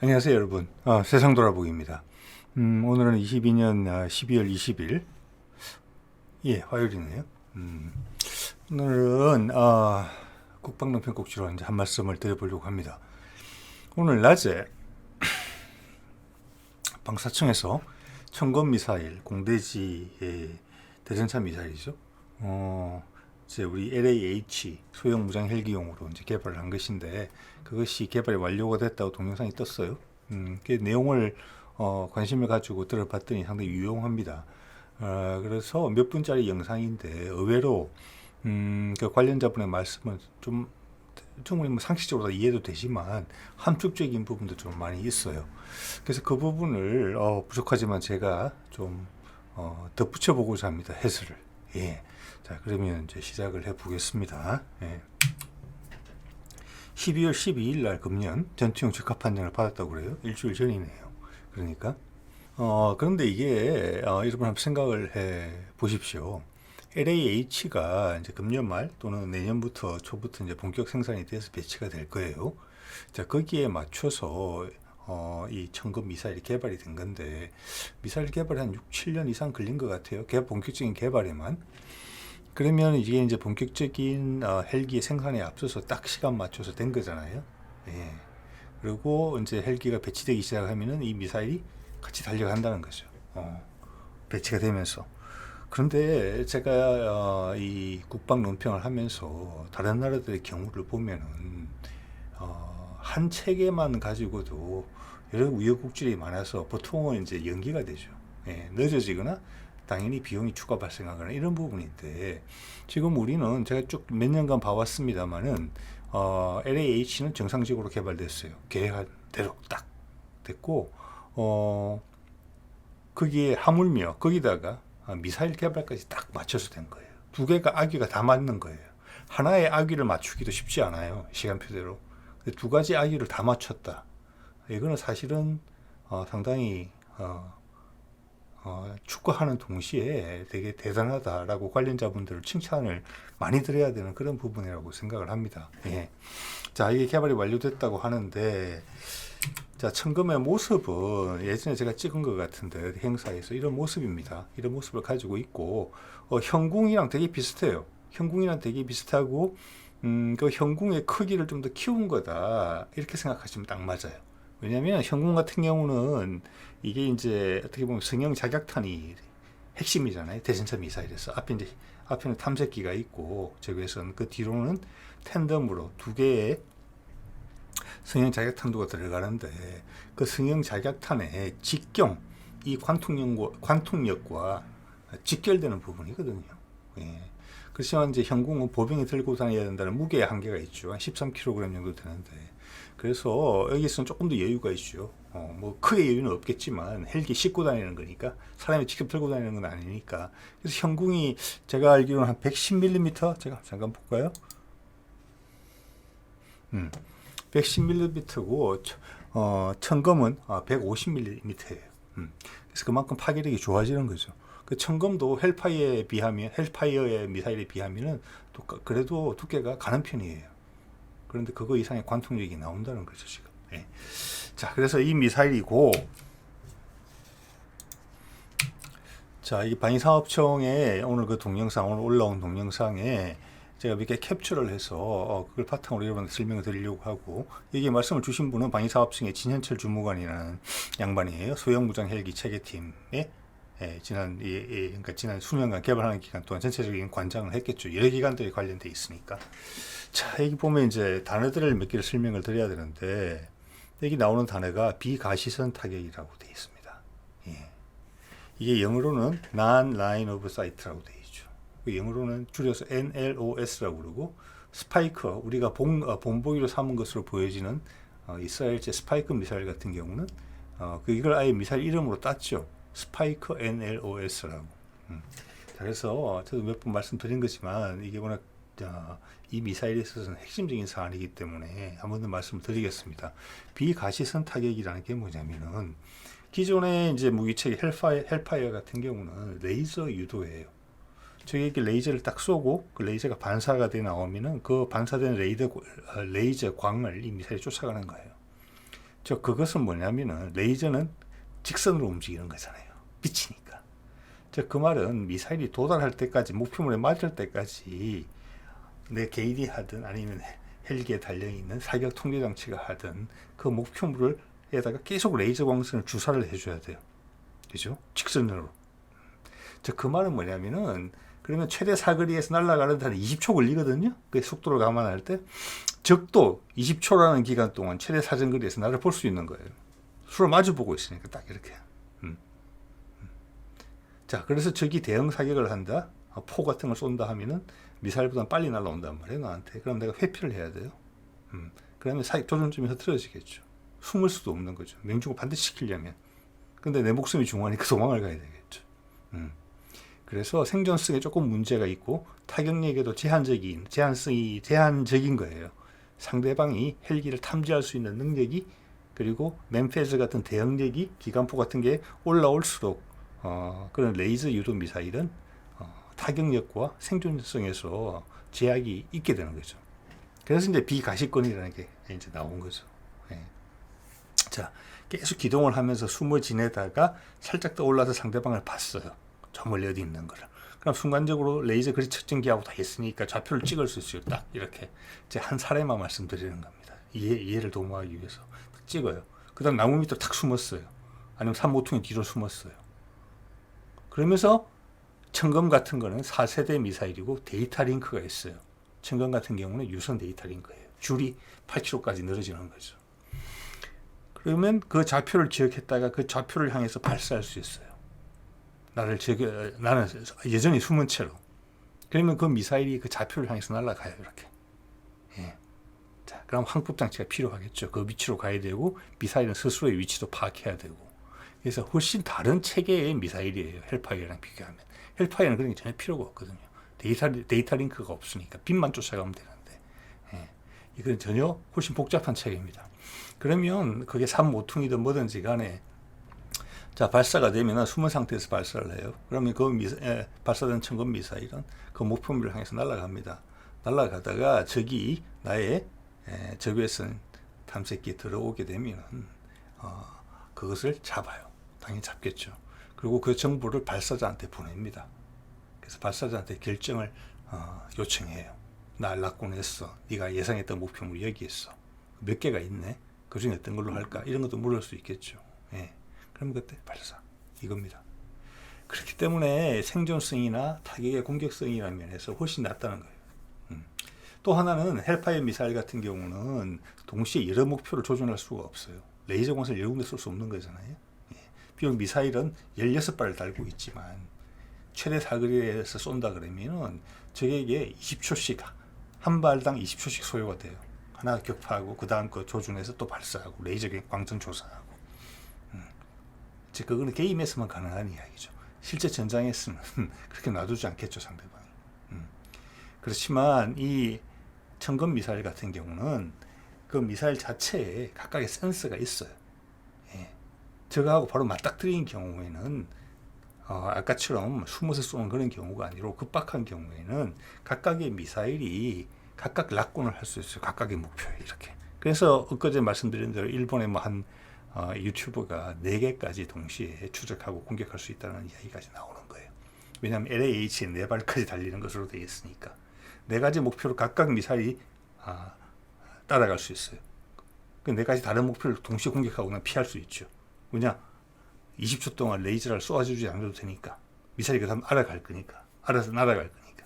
안녕하세요 여러분. 세상 돌아보기입니다. 오늘은 22년 12월 20일 화요일이네요. 오늘은 국방농편국지로 이제 한 말씀을 드려보려고 합니다. 오늘 낮에 방사청에서 천건 미사일 공대지의 대전차 미사일이죠. 이제 우리 LAH 소형 무장 헬기용으로 이제 개발을 한 것인데 그것이 개발이 완료가 됐다고 동영상이 떴어요. 그 내용을 관심을 가지고 들어봤더니 상당히 유용합니다. 그래서 몇 분짜리 영상인데 의외로 그 관련자분의 말씀은 좀 충분히 뭐 상식적으로 다 이해도 되지만 함축적인 부분도 좀 많이 있어요. 그래서 그 부분을 부족하지만 제가 좀 덧붙여 보고자 합니다. 해설을. 예. 자, 그러면 이제 시작을 해 보겠습니다. 예. 12월 12일 날 금년 전투용 적합 판정을 받았다고 그래요. 일주일 전이네요. 그러니까 그런데 이게 여러분 한번 생각을 해 보십시오. LAH가 이제 금년 말 또는 내년부터 초부터 이제 본격 생산이 돼서 배치가 될 거예요. 자, 거기에 맞춰서 이 천금 미사일이 개발이 된 건데 미사일 개발이 한 6, 7년 이상 걸린 것 같아요. 본격적인 개발에만. 그러면 이게 이제 본격적인 헬기 생산에 앞서서 딱 시간 맞춰서 된 거잖아요. 예. 그리고 이제 헬기가 배치되기 시작하면은 이 미사일이 같이 달려간다는 거죠. 배치가 되면서. 그런데 제가 이 국방 논평을 하면서 다른 나라들의 경우를 보면은 한 체계만 가지고도 여러 우여곡절이 많아서 보통은 이제 연기가 되죠. 예, 늦어지거나 당연히 비용이 추가 발생하거나 이런 부분인데 지금 우리는 제가 쭉 몇 년간 봐왔습니다만은 LAH는 정상적으로 개발됐어요. 계획한 대로 딱 됐고 거기에 하물며 거기다가 미사일 개발까지 딱 맞춰서 된 거예요. 두 개가 아기가 다 맞는 거예요. 하나의 아기를 맞추기도 쉽지 않아요. 시간표대로. 두 가지 아기를 다 맞췄다. 이거는 사실은 상당히 축하하는 동시에 되게 대단하다라고 관련자분들을 칭찬을 많이 드려야 되는 그런 부분이라고 생각을 합니다. 예. 자, 이게 개발이 완료됐다고 하는데, 자, 천금의 모습은 예전에 제가 찍은 것 같은데 행사에서 이런 모습입니다. 이런 모습을 가지고 있고 형궁이랑 되게 비슷해요. 형궁이랑 되게 비슷하고 그 형궁의 크기를 좀 더 키운 거다 이렇게 생각하시면 딱 맞아요. 왜냐하면 형궁 같은 경우는 이게 이제 어떻게 보면 성형 자격탄이 핵심이잖아요. 대전차 미사일에서 앞에는 탐색기가 있고 저기에서는 그 뒤로는 텐덤으로 두 개의 성형 자격탄도가 들어가는데 그 성형 자격탄의 직경 이 관통력과 직결되는 부분이거든요. 예. 그렇지만 이제 형궁은 보병이 들고 다녀야 된다는 무게의 한계가 있죠. 한 13kg 정도 되는데 그래서 여기서는 조금 더 여유가 있죠. 뭐 크게 여유는 없겠지만 헬기 싣고 다니는 거니까 사람이 직접 들고 다니는 건 아니니까 그래서 형궁이 제가 알기로는 한 110mm 제가 잠깐 볼까요? 110mm고 천검은 150mm예요. 그래서 그만큼 파괴력이 좋아지는 거죠. 그 천검도 헬파이어의 미사일에 비하면은 그래도 두께가 가는 편이에요. 그런데 그거 이상의 관통력이 나온다는 거죠 지금. 예. 자, 그래서 이 미사일이고, 자, 이 방위산업청에 오늘 오늘 올라온 동영상에 제가 몇 개 캡처를 해서 그걸 바탕으로 여러분한테 설명을 드리려고 하고 여기 말씀을 주신 분은 방위사업청의 진현철 주무관이라는 양반이에요. 소형무장 헬기 체계팀의 그러니까 지난 수년간 개발하는 기간 동안 전체적인 관장을 했겠죠. 여러 기관들이 관련돼 있으니까. 자, 여기 보면 이제 단어들을 몇 개를 설명을 드려야 되는데 여기 나오는 단어가 비가시선 타격이라고 되어 있습니다. 예. 이게 영어로는 Non-Line of Sight라고 되어 있죠. 영어로는 줄여서 NLOS라고 그러고 스파이크 우리가 본보기로 삼은 것으로 보여지는 이스라엘제 스파이크 미사일 같은 경우는 이걸 아예 미사일 이름으로 땄죠. 스파이크 NLOS라고. 자, 그래서 저도 몇 번 말씀드린 거지만 이게 워낙 이 미사일에 있어서는 핵심적인 사안이기 때문에 한 번 더 말씀을 드리겠습니다. 비가시선 타격이라는 게 뭐냐면은 기존의 이제 무기체계 헬파이어 같은 경우는 레이저 유도예요. 저에게 레이저를 딱 쏘고 그 레이저가 반사가 돼 나오면은 그 반사된 레이저 광을 이 미사일이 쫓아가는 거예요. 그것은 뭐냐면은 레이저는 직선으로 움직이는 거잖아요. 빛이니까. 그 말은 미사일이 도달할 때까지, 목표물에 맞을 때까지 내 개인이 하든 아니면 헬기에 달려있는 사격 통제 장치가 하든 그 목표물에다가 계속 레이저 광선을 주사를 해줘야 돼요. 그죠? 직선으로. 그 말은 뭐냐면은, 그러면 최대 사거리에서 날아가는데 한 20초 걸리거든요. 그 속도를 감안할 때. 적도 20초라는 기간 동안 최대 사정거리에서 나를 볼 수 있는 거예요. 서로 마주보고 있으니까 딱 이렇게. 자, 그래서 적이 대응 사격을 한다. 포 같은 걸 쏜다 하면은 미사일보다 빨리 날아온단 말이에요, 나한테. 그럼 내가 회피를 해야 돼요. 그러면 사격 조준점이 흐트러지겠죠. 숨을 수도 없는 거죠. 명중을 반드시 시키려면. 근데 내 목숨이 중요하니까 도망을 가야 되겠죠. 그래서 생존성에 조금 문제가 있고 타격력에도 제한적인 거예요. 상대방이 헬기를 탐지할 수 있는 능력이, 그리고 맨페즈 같은 대응력이, 기관포 같은 게 올라올수록 그런 레이저 유도 미사일은 타격력과 생존성에서 제약이 있게 되는 거죠. 그래서 이제 비가시권이라는 게 이제 나온 거죠. 예. 자, 계속 기동을 하면서 숨을 지내다가 살짝 더 올라서 상대방을 봤어요. 저 멀리 어디 있는 거를. 그럼 순간적으로 레이저 거리 측정기하고 다 했으니까 좌표를 찍을 수 있어요. 딱 이렇게. 제가 한 사례만 말씀드리는 겁니다. 이해를 도모하기 위해서. 찍어요. 그 다음 나무 밑으로 탁 숨었어요. 아니면 산모퉁이 뒤로 숨었어요. 그러면서 청검 같은 거는 4세대 미사일이고 데이터 링크가 있어요. 청검 같은 경우는 유선 데이터 링크예요. 줄이 8km까지 늘어지는 거죠. 그러면 그 좌표를 기억했다가 그 좌표를 향해서 발사할 수 있어요. 나는 여전히 숨은 채로. 그러면 그 미사일이 그 좌표를 향해서 날아가요. 이렇게. 예. 자, 그럼 항법 장치가 필요하겠죠. 그 위치로 가야 되고 미사일은 스스로의 위치도 파악해야 되고. 그래서 훨씬 다른 체계의 미사일이에요. 헬파이어랑 비교하면. 헬파이어는 그런 게 전혀 필요가 없거든요. 데이터 링크가 없으니까 빛만 쫓아가면 되는데. 예. 이건 전혀 훨씬 복잡한 체계입니다. 그러면 그게 산모퉁이든 뭐든지 간에, 자, 발사가 되면 숨은 상태에서 발사를 해요. 그러면 발사된 청검 미사일은 그 목표물을 향해서 날아갑니다. 날아가다가 적이 나의 적외선 탐색기에 들어오게 되면 그것을 잡아요. 당연히 잡겠죠. 그리고 그 정보를 발사자한테 보냅니다. 그래서 발사자한테 결정을 요청해요. 날 낳곤 했어. 네가 예상했던 목표물이 여기 있어. 몇 개가 있네. 그 중에 어떤 걸로 할까? 이런 것도 물을 수 있겠죠. 예. 그럼 그때 발사. 이겁니다. 그렇기 때문에 생존성이나 타격의 공격성이라는 면에서 훨씬 낫다는 거예요. 또 하나는 헬파이어 미사일 같은 경우는 동시에 여러 목표를 조준할 수가 없어요. 레이저 광선을 여러 군데 쏠 수 없는 거잖아요. 예. 비록 미사일은 16발을 달고 있지만 최대 사거리에서 쏜다 그러면은 적에게 20초씩, 한 발당 20초씩 소요가 돼요. 하나 격파하고 그 다음 거 조준해서 또 발사하고 레이저 광선 조사하고. 즉 그거는 게임에서만 가능한 이야기죠. 실제 전장에서는 그렇게 놔두지 않겠죠, 상대방이. 그렇지만 이 청검 미사일 같은 경우는 그 미사일 자체에 각각의 센서가 있어요. 예. 저거하고 바로 맞닥뜨리는 경우에는 아까처럼 숨어서 쏘는 그런 경우가 아니고 급박한 경우에는 각각의 미사일이 각각 락군을 할 수 있어요. 각각의 목표에 이렇게. 그래서 엊그제 말씀드린 대로 일본의 한 유튜버가 4개까지 동시에 추적하고 공격할 수 있다는 이야기까지 나오는 거예요. 왜냐하면 LAH에 4발까지 달리는 것으로 되어 있으니까 4가지 목표로 각각 미사일이 따라갈 수 있어요. 그 4가지 다른 목표를 동시에 공격하고 피할 수 있죠. 왜냐? 20초 동안 레이저를 쏘아주지 않아도 되니까. 미사일이 그 다음 알아갈 거니까. 알아서 날아갈 거니까.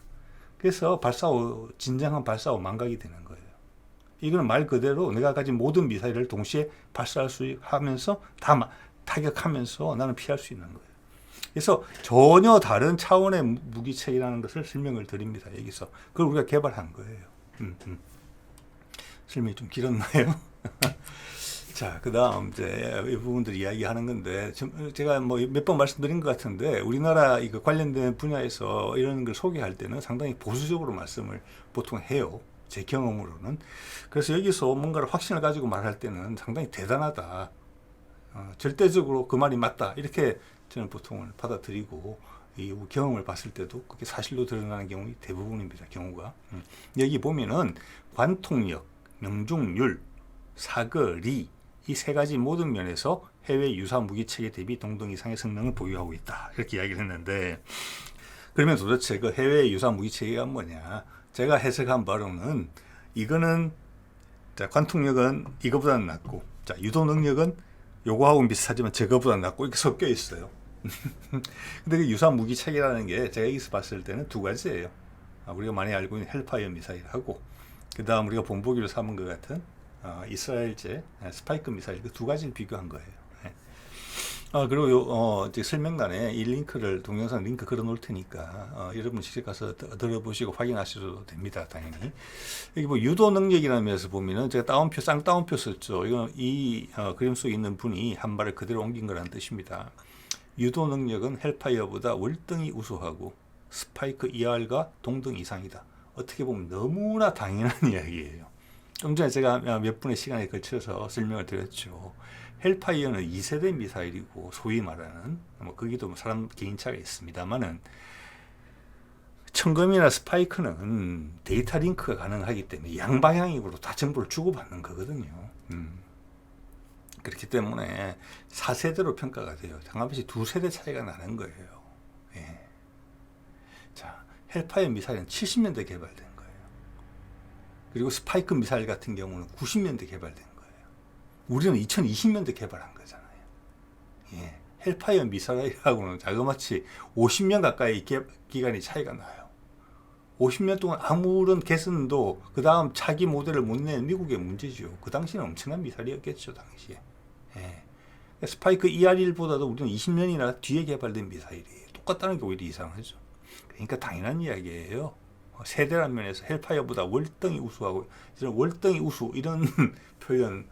그래서 진정한 발사 후 망각이 되는 거예요. 이거는 말 그대로 내가 가진 모든 미사일을 동시에 발사할 수 하면서 다 타격하면서 나는 피할 수 있는 거예요. 그래서 전혀 다른 차원의 무기체계라는 것을 설명을 드립니다. 여기서. 그걸 우리가 개발한 거예요. 설명이 좀 길었나요? 자, 그 다음 이제 이 부분들 이야기하는 건데, 제가 뭐 몇 번 말씀드린 것 같은데, 우리나라 이거 관련된 분야에서 이런 걸 소개할 때는 상당히 보수적으로 말씀을 보통 해요. 제 경험으로는. 그래서 여기서 뭔가를 확신을 가지고 말할 때는 상당히 대단하다. 절대적으로 그 말이 맞다. 이렇게 저는 보통은 받아들이고, 이 경험을 봤을 때도 그게 사실로 드러나는 경우가 대부분입니다. 경우가. 여기 보면은 관통력, 명중률, 사거리, 이 세 가지 모든 면에서 해외 유사 무기 체계 대비 동등 이상의 성능을 보유하고 있다. 이렇게 이야기를 했는데, 그러면 도대체 그 해외 유사 무기 체계가 뭐냐? 제가 해석한 바로는 이거는 자, 관통력은 이거보다는 낮고, 자, 유도 능력은 요거하고는 비슷하지만 저거보다는 낮고 이렇게 섞여 있어요. 근데 그 유사 무기 체계라는 게 제가 여기서 봤을 때는 두 가지예요. 우리가 많이 알고 있는 헬파이어 미사일하고, 그 다음 우리가 본보기로 삼은 것 같은 이스라엘제 스파이크 미사일, 그 두 가지를 비교한 거예요. 그리고 이제 설명란에 이 링크를, 동영상 링크 걸어 놓을 테니까 여러분 직접 가서 들어보시고 확인하셔도 됩니다. 당연히 여기 뭐 유도 능력이라는 면에서 보면은 제가 따옴표, 쌍따옴표 썼죠. 이건 이 그림 속에 있는 분이 한 발을 그대로 옮긴 거라는 뜻입니다. 유도 능력은 헬파이어보다 월등히 우수하고 스파이크 ER과 동등 이상이다. 어떻게 보면 너무나 당연한 이야기예요. 좀 전에 제가 몇 분의 시간에 걸쳐서 설명을 드렸죠. 헬파이어는 2세대 미사일이고, 소위 말하는 뭐 거기도 사람 개인차가 있습니다만은, 청검이나 스파이크는 데이터 링크가 가능하기 때문에 양방향으로 다 정보를 주고받는 거거든요. 그렇기 때문에 4세대로 평가가 돼요. 상관없이 2세대 차이가 나는 거예요. 예. 자, 헬파이어 미사일은 70년대 개발된 거예요. 그리고 스파이크 미사일 같은 경우는 90년대 개발된 거예요. 우리는 2020년대 개발한 거잖아요. 예. 헬파이어 미사일하고는 자그마치 50년 가까이 기간이 차이가 나요. 50년 동안 아무런 개선도 그 다음 차기 모델을 못 낸 미국의 문제죠. 그 당시는 엄청난 미사일이었겠죠, 당시에. 예. 스파이크 ER1보다도 우리는 20년이나 뒤에 개발된 미사일이에요. 똑같다는 게 오히려 이상하죠. 그러니까 당연한 이야기예요. 세대란 면에서 헬파이어보다 월등히 우수하고, 이런 월등히 우수 이런 표현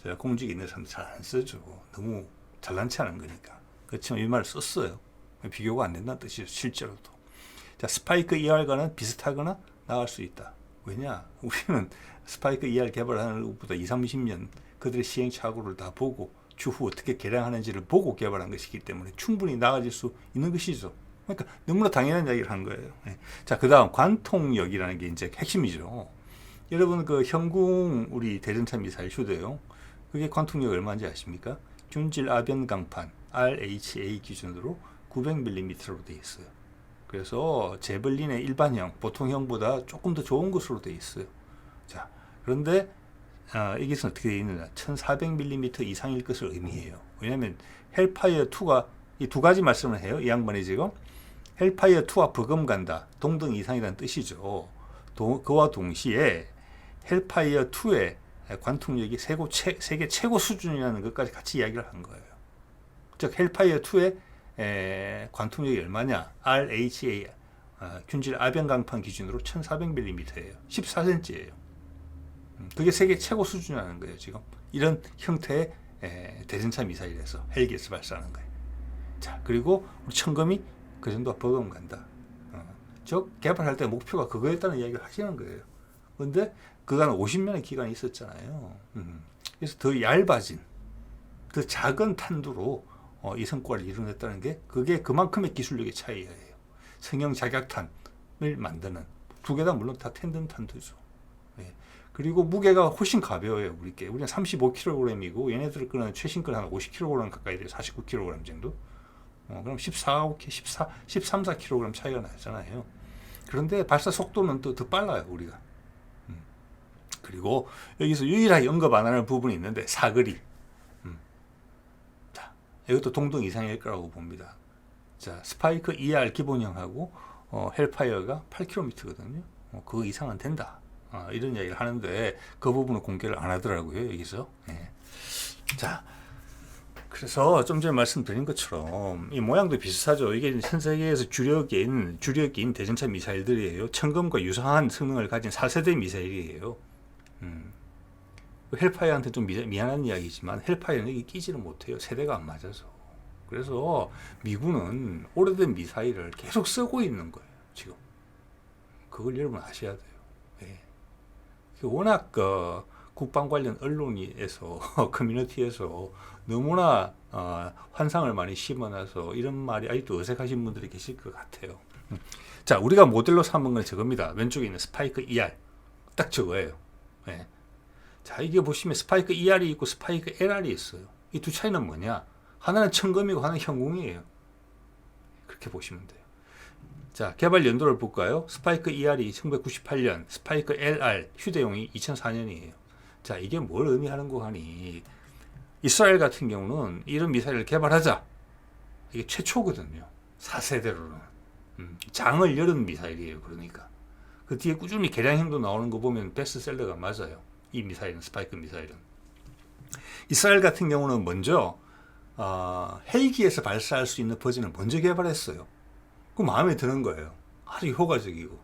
제가 공직에 있는 사람 잘 안 쓰죠. 너무 잘난치 않은 거니까. 그렇지만 이 말을 썼어요. 비교가 안 된다는 뜻이죠. 실제로도. 자, 스파이크 ER과는 비슷하거나 나을 수 있다. 왜냐? 우리는 스파이크 ER 개발하는 것보다 20, 30년 그들의 시행착오를 다 보고 추후 어떻게 개량하는지를 보고 개발한 것이기 때문에 충분히 나아질 수 있는 것이죠. 그러니까 너무나 당연한 이야기를 한 거예요. 네. 자, 그 다음 관통력이라는 게 이제 핵심이죠. 여러분 그 형궁 우리 대전차 미사일 휴대용, 그게 관통력 얼마인지 아십니까? 균질 아변 강판 RHA 기준으로 900mm로 되어 있어요. 그래서 제블린의 일반형, 보통형보다 조금 더 좋은 것으로 되어 있어요. 자, 그런데 이것은 어떻게 되어 있느냐? 1400mm 이상일 것을 의미해요. 왜냐하면 헬파이어2가 이 두 가지 말씀을 해요. 이 양반이 지금 헬파이어2와 버금간다, 동등 이상이라는 뜻이죠. 그와 동시에 헬파이어2의 관통력이 세계 최고 수준이라는 것까지 같이 이야기를 한 거예요. 즉 헬파이어2의 관통력이 얼마냐? RHA 균질 아변 강판 기준으로 1400mm예요. 14cm예요. 그게 세계 최고 수준이라는 거예요. 지금 이런 형태의 대전차 미사일에서 헬기에서 발사하는 거예요. 자, 그리고 우리 청검이 그 정도가 버금간다. 즉 개발할 때 목표가 그거였다는 이야기를 하시는 거예요. 그런데 그간 50년의 기간이 있었잖아요. 그래서 더 얇아진, 더 작은 탄두로 이 성과를 이뤄냈다는 게, 그게 그만큼의 기술력의 차이예요. 성형 자격탄을 만드는, 두 개 다 물론 다 텐든 탄두죠. 예. 그리고 무게가 훨씬 가벼워요. 우리는 35kg이고 얘네들 거는 최신 거는 한 50kg 가까이 돼요. 49kg 정도. 그럼 13, 4kg 차이가 나잖아요. 그런데 발사 속도는 또 더 빨라요, 우리가. 그리고 여기서 유일하게 언급 안 하는 부분이 있는데, 사거리. 자, 이것도 동등 이상일 거라고 봅니다. 자, 스파이크 ER 기본형하고 헬파이어가 8km거든요. 그 이상은 된다. 이런 이야기를 하는데 그 부분은 공개를 안 하더라고요, 여기서. 네. 자, 그래서 좀 전에 말씀드린 것처럼 이 모양도 비슷하죠. 이게 전 세계에서 주력인 대전차 미사일들이에요. 청검과 유사한 성능을 가진 4세대 미사일이에요. 헬파이어한테 좀 미안한 이야기지만 헬파이어는 이게 끼지를 못해요. 세대가 안 맞아서. 그래서 미군은 오래된 미사일을 계속 쓰고 있는 거예요, 지금. 그걸 여러분 아셔야 돼요. 네. 워낙 국방 관련 언론에서 커뮤니티에서 너무나 환상을 많이 심어놔서 이런 말이 아직도 어색하신 분들이 계실 것 같아요. 자, 우리가 모델로 삼은 건 저겁니다. 왼쪽에 있는 스파이크 ER 딱 저거예요. 네. 자, 이게 보시면 스파이크 ER이 있고 스파이크 LR이 있어요. 이 두 차이는 뭐냐? 하나는 천금이고 하나는 현궁이에요. 그렇게 보시면 돼요. 자, 개발 연도를 볼까요? 스파이크 ER이 1998년, 스파이크 LR 휴대용이 2004년이에요. 자, 이게 뭘 의미하는 거 하니? 이스라엘 같은 경우는 이런 미사일을 개발하자. 이게 최초거든요. 4세대로는. 장을 열은 미사일이에요. 그러니까. 그 뒤에 꾸준히 개량형도 나오는 거 보면 베스트셀러가 맞아요. 이 미사일은, 스파이크 미사일은. 이스라엘 같은 경우는 먼저 헬기에서 발사할 수 있는 버전을 먼저 개발했어요. 그 마음에 드는 거예요. 아주 효과적이고.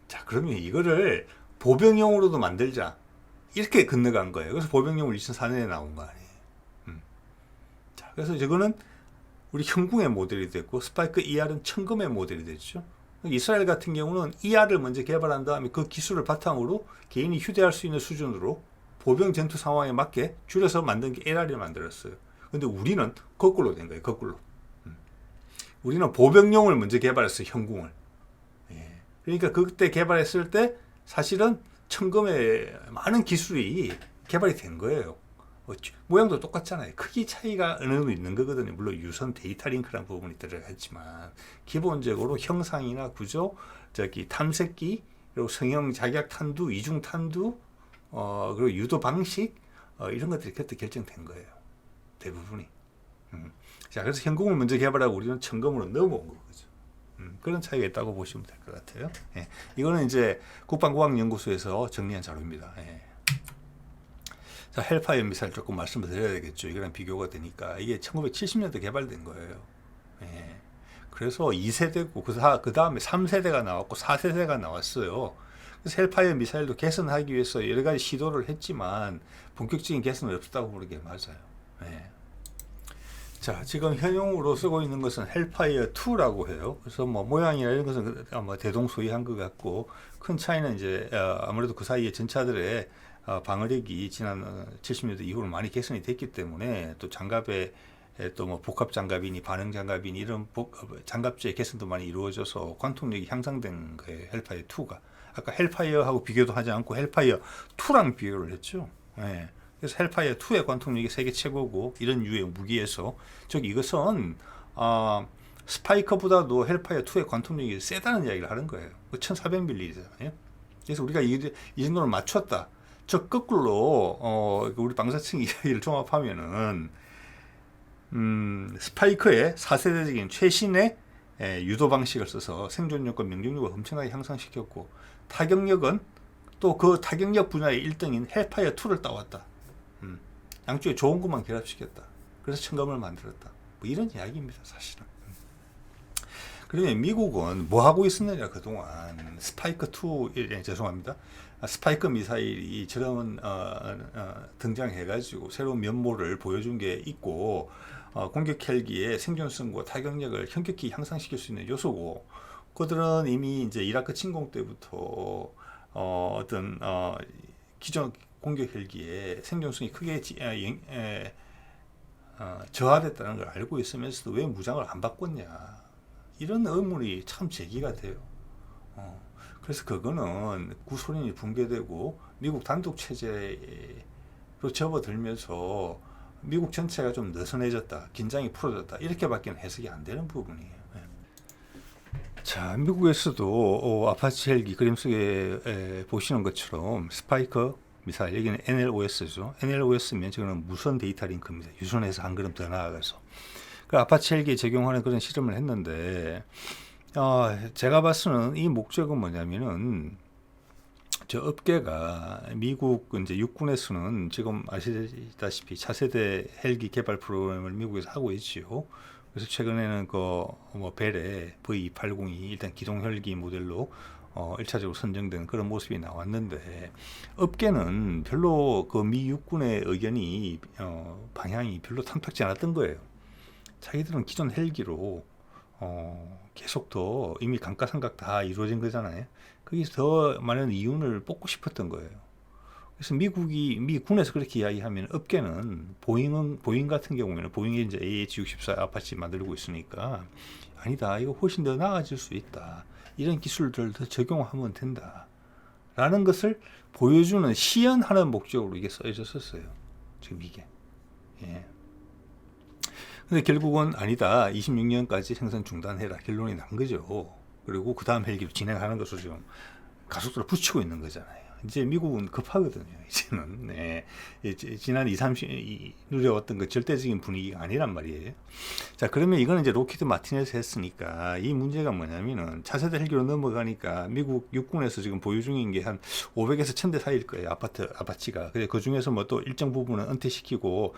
자, 그러면 이거를 보병용으로도 만들자. 이렇게 건너간 거예요. 그래서 보병용으로 2004년에 나온 거 아니에요. 자, 그래서 이거는 우리 현궁의 모델이 됐고, 스파이크 ER은 천금의 모델이 됐죠. 이스라엘 같은 경우는 ER을 먼저 개발한 다음에 그 기술을 바탕으로 개인이 휴대할 수 있는 수준으로 보병 전투 상황에 맞게 줄여서 만든 게 LR을 만들었어요. 근데 우리는 거꾸로 된 거예요. 거꾸로. 우리는 보병용을 먼저 개발했어요. 현궁을. 예. 그러니까 그때 개발했을 때 사실은 천금의 많은 기술이 개발이 된 거예요. 모양도 똑같잖아요. 크기 차이가 어느 정도 있는 거거든요. 물론 유선 데이터 링크라는 부분이 들어가지만 기본적으로 형상이나 구조, 탐색기, 그리고 성형 자격 탄두, 이중 탄두, 그리고 유도 방식 이런 것들이 그때 결정된 거예요. 대부분이. 자, 그래서 현궁을 먼저 개발하고 우리는 천금으로 넘어온 거죠. 그런 차이가 있다고 보시면 될 것 같아요. 예. 이거는 이제 국방과학연구소에서 정리한 자료입니다. 예. 자, 헬파이어 미사일 조금 말씀을 드려야 되겠죠. 이거랑 비교가 되니까. 이게 1970년대 개발된 거예요. 예. 그래서 2세대고, 그 다음에 3세대가 나왔고, 4세대가 나왔어요. 그래서 헬파이어 미사일도 개선하기 위해서 여러 가지 시도를 했지만, 본격적인 개선은 없었다고 보는 게 맞아요. 예. 자, 지금 현용으로 쓰고 있는 것은 헬파이어 2라고 해요. 그래서 뭐 모양이나 이런 것은 아마 대동소이한 것 같고, 큰 차이는 이제 아무래도 그 사이에 전차들의 방어력이 지난 70년대 이후로 많이 개선이 됐기 때문에 또 장갑에 또 뭐 복합 장갑이니 반응 장갑이니 이런 장갑제 개선도 많이 이루어져서 관통력이 향상된 거예요. 헬파이어 2가. 아까 헬파이어하고 비교도 하지 않고 헬파이어 2랑 비교를 했죠. 예. 그래서 헬파이어 2의 관통력이 세계 최고고 이런 유의 무기에서 즉 이것은 스파이커보다도 헬파이어 2의 관통력이 세다는 이야기를 하는 거예요. 1400ml잖아요. 그래서 우리가 이 정도를 맞췄다. 즉 거꾸로 우리 방사청 이야기를 종합하면은 스파이커의 4세대적인 최신의 유도 방식을 써서 생존력과 명중력을 엄청나게 향상시켰고 타격력은 또 그 타격력 분야의 1등인 헬파이어 2를 따왔다. 양쪽에 좋은 것만 결합시켰다. 그래서 천금을 만들었다. 뭐 이런 이야기입니다, 사실은. 그러면 미국은 뭐 하고 있었느냐 그동안 스파이크 2 죄송합니다. 스파이크 미사일이 저런 등장해가지고 새로운 면모를 보여준 게 있고 공격 헬기의 생존성과 타격력을 현격히 향상시킬 수 있는 요소고 그들은 이미 이제 이라크 침공 때부터 어떤 기존 공격 헬기의 생존성이 크게 저하됐다는 걸 알고 있으면서도 왜 무장을 안 바꿨냐 이런 의문이 참 제기가 돼요. 그래서 그거는 구소련이 붕괴되고 미국 단독 체제로 접어들면서 미국 전체가 좀 느슨해졌다, 긴장이 풀어졌다 이렇게밖에 해석이 안 되는 부분이에요. 자, 미국에서도 아파치 헬기 그림 속에 보시는 것처럼 스파이커 미사일 여기는 NLOS죠. NLOS면 저거는 무선 데이터 링크입니다. 유선에서 한 걸음 더 나아가서 그 아파치 헬기에 적용하는 그런 실험을 했는데 제가 봤을 때는 이 목적은 뭐냐면은 저 업계가 미국 이제 육군에서는 지금 아시다시피 차세대 헬기 개발 프로그램을 미국에서 하고 있지요. 그래서 최근에는 뭐 벨의 V280이 일단 기동 헬기 모델로 1차적으로 선정된 그런 모습이 나왔는데 업계는 별로 그 미 육군의 의견이 방향이 별로 탐탁지 않았던 거예요. 자기들은 기존 헬기로 계속 더 이미 감가상각 다 이루어진 거잖아요. 거기서 더 많은 이윤을 뽑고 싶었던 거예요. 그래서 미 군에서 그렇게 이야기하면 업계는 보잉 같은 경우에는 보잉이 이제 AH-64 아파치 만들고 있으니까 아니다. 이거 훨씬 더 나아질 수 있다. 이런 기술들을 더 적용하면 된다. 라는 것을 보여주는 시연하는 목적으로 이게 써졌었어요. 지금 이게. 예. 근데 결국은 아니다. 26년까지 생산 중단해라. 결론이 난 거죠. 그리고 그 다음 헬기로 진행하는 것으로 지금 가속도를 붙이고 있는 거잖아요. 이제 미국은 급하거든요. 이제는. 네. 지난 20, 30 누려왔던 그 절대적인 분위기가 아니란 말이에요. 자, 그러면 이거는 이제 로키드 마티네스 했으니까 이 문제가 뭐냐면은 차세대 헬기로 넘어가니까 미국 육군에서 지금 보유 중인 게 한 500에서 1000대 사이일 거예요. 아파치가. 그 중에서 뭐 또 일정 부분은 은퇴시키고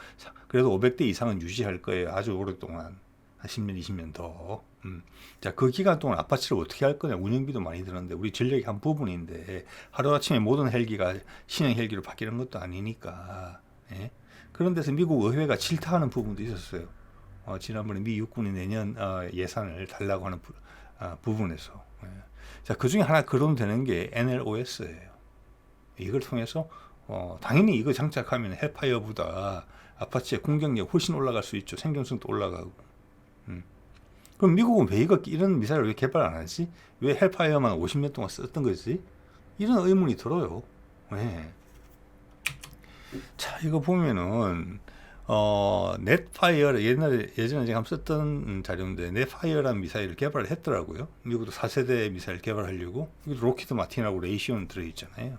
그래도 500대 이상은 유지할 거예요. 아주 오랫동안. 한 10년, 20년 더. 자, 그 기간 동안 아파치를 어떻게 할 거냐. 운영비도 많이 드는데 우리 전력의 한 부분인데 하루아침에 모든 헬기가 신형 헬기로 바뀌는 것도 아니니까. 예? 그런 데서 미국 의회가 질타하는 부분도 있었어요. 지난번에 미 육군이 내년 예산을 달라고 하는 부분에서. 예. 자, 그 중에 하나 거론되는 게 NLOS예요. 이걸 통해서 당연히 이거 장착하면 헬파이어보다 아파치의 공격력 훨씬 올라갈 수 있죠. 생존성도 올라가고. 그럼 미국은 왜 이런 미사일을 왜 개발 안 하지? 왜 헬파이어만 50년 동안 썼던 거지? 이런 의문이 들어요. 네. 자, 이거 보면은 넷파이어 예전에 제가 한번 썼던 자료인데 넷파이어라는 미사일을 개발을 했더라고요. 미국도 4세대 미사일 개발하려고. 여기도 로키드 마틴하고 레이시온 들어있잖아요.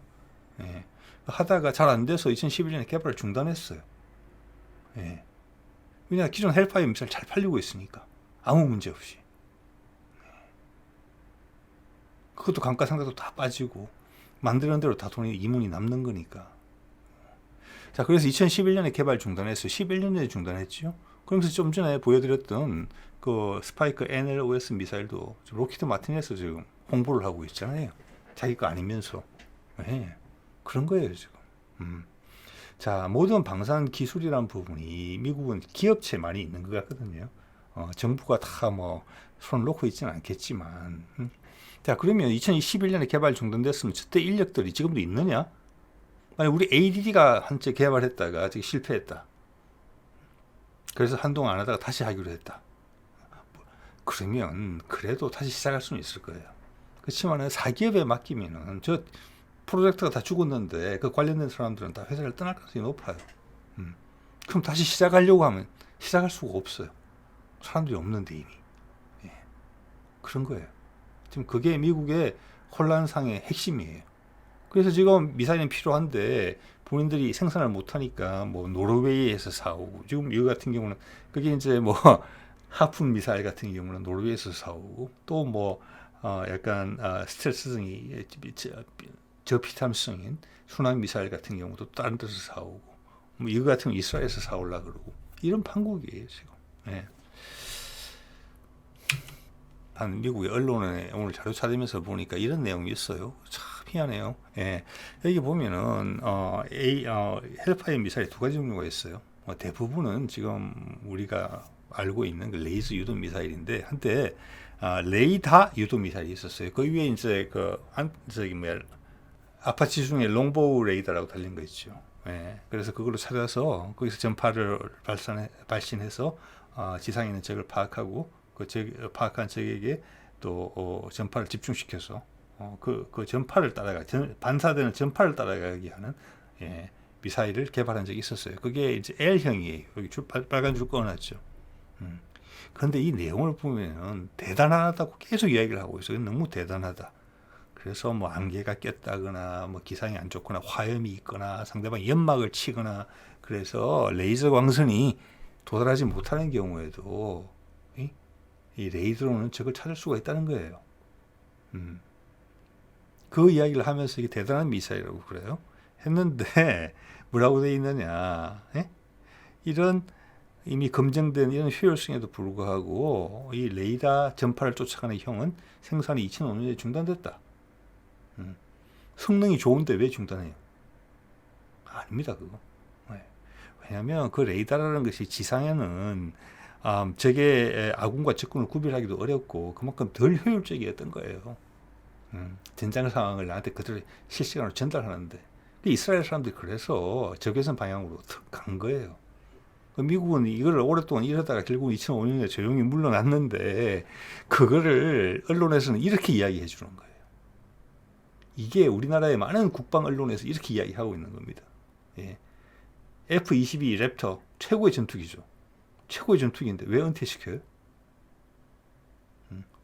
네. 하다가 잘 안 돼서 2011년에 개발을 중단했어요. 네. 왜냐 기존 헬파이어 미사일 잘 팔리고 있으니까. 아무 문제 없이. 그것도 감가상각도 다 빠지고 만드는 대로 다 돈이 이문이 남는 거니까. 자, 그래서 2011년에 개발 중단했어요. 11년에 중단했죠. 그러면서 좀 전에 보여드렸던 그 스파이크 NLOS 미사일도 로키드 마틴에서 지금 홍보를 하고 있잖아요. 자기 거 아니면서. 네. 그런 거예요, 지금. 자, 모든 방산 기술이란 부분이 미국은 기업체 많이 있는 것 같거든요. 정부가 다 뭐 손을 놓고 있지는 않겠지만. 자, 그러면 2011년에 개발 중단됐으면 저때 인력들이 지금도 있느냐? 아니, 우리 ADD가 한때 개발했다가 지금 실패했다. 그래서 한동안 안 하다가 다시 하기로 했다. 그러면 그래도 다시 시작할 수는 있을 거예요. 그렇지만은 사기업에 맡기면은 저 프로젝트가 다 죽었는데 그 관련된 사람들은 다 회사를 떠날 가능성이 높아요. 그럼 다시 시작하려고 하면 시작할 수가 없어요. 사람들이 없는데 이미. 예. 그런 거예요. 지금 그게 미국의 혼란상의 핵심이에요. 그래서 지금 미사일은 필요한데 본인들이 생산을 못하니까 뭐 노르웨이에서 사오고 지금 이거 같은 경우는 그게 이제 뭐 하푼 미사일 같은 경우는 노르웨이에서 사오고 또 뭐 약간 스텔스성이 저피탐성인 순항 미사일 같은 경우도 다른 데서 사오고 뭐 이거 같은 거 이스라엘에서 사올라 그러고 이런 판국이에요 지금. 예. 한 미국의 언론에 오늘 자료 찾으면서 보니까 이런 내용이 있어요. 참 희한해요. 예. 여기 보면은 헬파이어 미사일이 두 가지 종류가 있어요. 대부분은 지금 우리가 알고 있는 그 레이저 유도 미사일인데 한때 레이다 유도 미사일이 있었어요. 그 위에 이제 아파치 중에 롱보우 레이더라고 달린 거 있죠. 예. 그래서 그걸로 찾아서 거기서 전파를 발신해서 지상에 있는 적을 파악하고 파악한 적에게 또 전파를 집중시켜서 그 전파를 반사되는 전파를 따라가게 하는 미사일을 개발한 적이 있었어요. 그게 이제 L형이에요. 여기 빨간 줄 꺼놨죠. 그런데 이 내용을 보면 대단하다고 계속 이야기를 하고 있어요. 너무 대단하다. 그래서 뭐 안개가 꼈다거나 뭐 기상이 안 좋거나 화염이 있거나 상대방 연막을 치거나 그래서 레이저 광선이 도달하지 못하는 경우에도 이 레이더로는 적을 찾을 수가 있다는 거예요. 그 이야기를 하면서 이게 대단한 미사일이라고 그래요. 했는데 뭐라고 돼 있느냐? 이런 이미 검증된 이런 효율성에도 불구하고 이 레이더 전파를 쫓아가는 형은 생산이 2005년에 중단됐다. 성능이 좋은데 왜 중단해요? 아닙니다, 그거. 왜냐하면 그 레이더라는 것이 지상에는 적의 아군과 적군을 구별하기도 어렵고 그만큼 덜 효율적이었던 거예요. 전장 상황을 나한테 그대로 실시간으로 전달하는데 이스라엘 사람들이 그래서 적외선 방향으로 간 거예요. 미국은 이걸 오랫동안 이러다가 결국 2005년에 조용히 물러났는데 그거를 언론에서는 이렇게 이야기해 주는 거예요. 이게 우리나라의 많은 국방 언론에서 이렇게 이야기하고 있는 겁니다. 예. F-22 랩터 최고의 전투기죠. 최고의 전투기인데 왜 은퇴시켜요?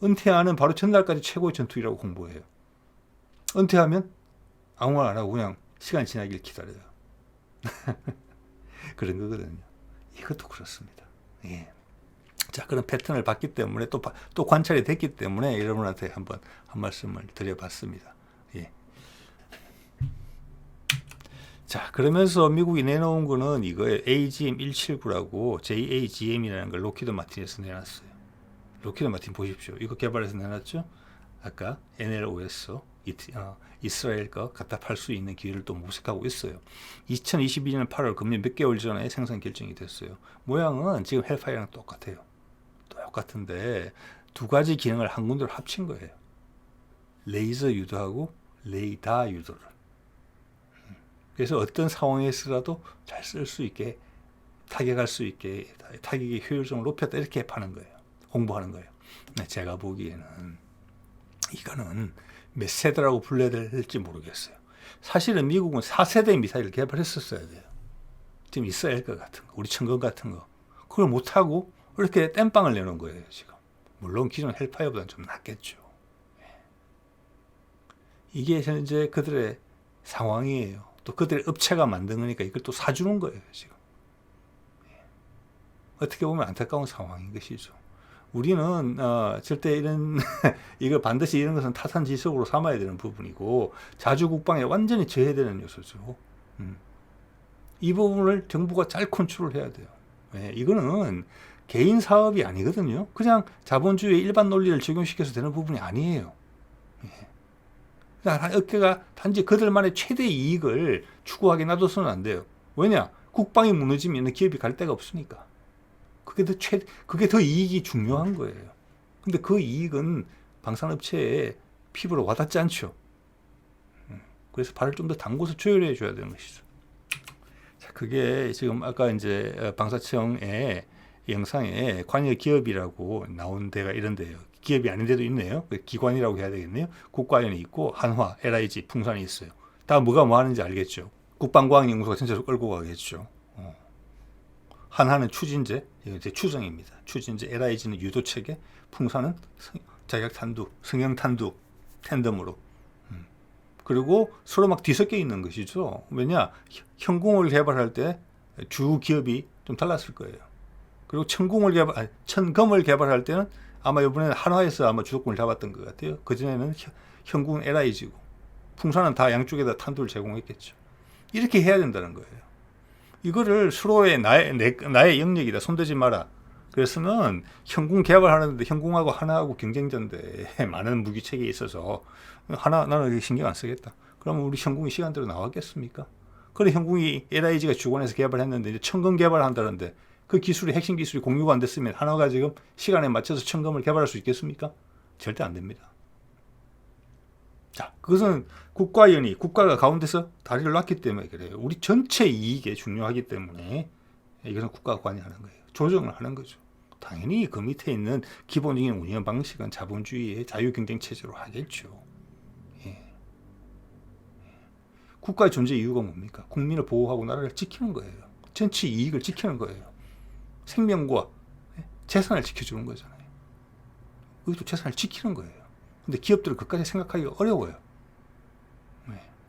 은퇴하는 바로 전날까지 최고의 전투기라고 공부해요. 은퇴하면 아무 말 안 하고 그냥 시간 지나길 기다려요. 그런 거거든요. 이것도 그렇습니다. 예. 자, 그런 패턴을 봤기 때문에 또 관찰이 됐기 때문에 여러분한테 한번 한 말씀을 드려봤습니다. 예. 자, 그러면서 미국이 내놓은 거는 이거예요. AGM-179라고 JAGM이라는 걸 로키드 마틴에서 내놨어요. 로키드 마틴 보십시오. 이거 개발해서 내놨죠? 아까 NLOS 이스라엘 거 갖다 팔 수 있는 기회를 또 모색하고 있어요. 2022년 8월 금년 몇 개월 전에 생산 결정이 됐어요. 모양은 지금 헬파이어랑 똑같아요. 똑같은데 두 가지 기능을 한 군데로 합친 거예요. 레이저 유도하고 레이더 유도를. 그래서 어떤 상황에서라도 잘 쓸 수 있게 타격할 수 있게 타격의 효율성을 높였다 이렇게 파는 거예요. 홍보하는 거예요. 제가 보기에는 이거는 몇 세대라고 불러야 될지 모르겠어요. 사실은 미국은 4세대 미사일을 개발했었어야 돼요. 지금 이스라엘 것 같은 거, 우리 천건 같은 거. 그걸 못하고 이렇게 땜빵을 내놓은 거예요, 지금. 물론 기존 헬파이어보다는 좀 낫겠죠. 이게 현재 그들의 상황이에요. 또 그들의 업체가 만든 거니까 이걸 또 사주는 거예요, 지금. 어떻게 보면 안타까운 상황인 것이죠. 우리는 절대 이런 이거 반드시 이런 것은 타산지석으로 삼아야 되는 부분이고 자주 국방에 완전히 제외되는 요소죠. 이 부분을 정부가 잘 컨트롤해야 돼요. 이거는 개인 사업이 아니거든요. 그냥 자본주의의 일반 논리를 적용시켜서 되는 부분이 아니에요. 어깨가 단지 그들만의 최대 이익을 추구하게 놔둬서는 안 돼요. 왜냐? 국방이 무너지면 기업이 갈 데가 없으니까. 그게 더 이익이 중요한 거예요. 근데 그 이익은 방산업체의 피부로 와닿지 않죠. 그래서 발을 좀 더 담궈서 조율해 줘야 되는 것이죠. 자, 그게 지금 아까 이제 방사청의 영상에 관여 기업이라고 나온 데가 이런 데예요. 기업이 아닌 데도 있네요. 기관이라고 해야 되겠네요. 국가연이 있고 한화, LIG, 풍산이 있어요. 다 뭐가 뭐 하는지 알겠죠. 국방과학연구소가 전체로 끌고 가겠죠. 한화는 추진제, 이제 추정입니다. 추진제, LIG는 유도체계, 풍산은 자격탄두, 승형탄두, 텐덤으로. 그리고 서로 막 뒤섞여 있는 것이죠. 왜냐? 현궁을 개발할 때 주 기업이 좀 달랐을 거예요. 그리고 천검을 개발할 때는 아마 이번에는 한화에서 아마 주도권을 잡았던 것 같아요. 그전에는 현궁 LIG고, 풍산은 다 양쪽에다 탄두를 제공했겠죠. 이렇게 해야 된다는 거예요. 이거를 서로의 나의 영역이다. 손대지 마라. 그랬으면 현궁 개발하는데 현궁하고 하나하고 경쟁자인데 많은 무기 체계에 있어서 나는 신경 안 쓰겠다. 그러면 우리 현궁이 시간대로 나왔겠습니까? 그래 현궁이 LIG가 주관해서 개발했는데 이제 천검 개발한다는데 그 기술이 핵심 기술이 공유가 안 됐으면 하나가 지금 시간에 맞춰서 천검을 개발할 수 있겠습니까? 절대 안 됩니다. 자, 그것은 국가가 가운데서 다리를 놨기 때문에 그래요. 우리 전체 이익에 중요하기 때문에 이것은 국가가 관여하는 거예요. 조정을 하는 거죠. 당연히 그 밑에 있는 기본적인 운영 방식은 자본주의의 자유경쟁 체제로 하겠죠. 예. 국가의 존재 이유가 뭡니까? 국민을 보호하고 나라를 지키는 거예요. 전체 이익을 지키는 거예요. 생명과 재산을 지켜주는 거잖아요. 여기도 재산을 지키는 거예요. 근데 기업들은 그까지 생각하기가 어려워요.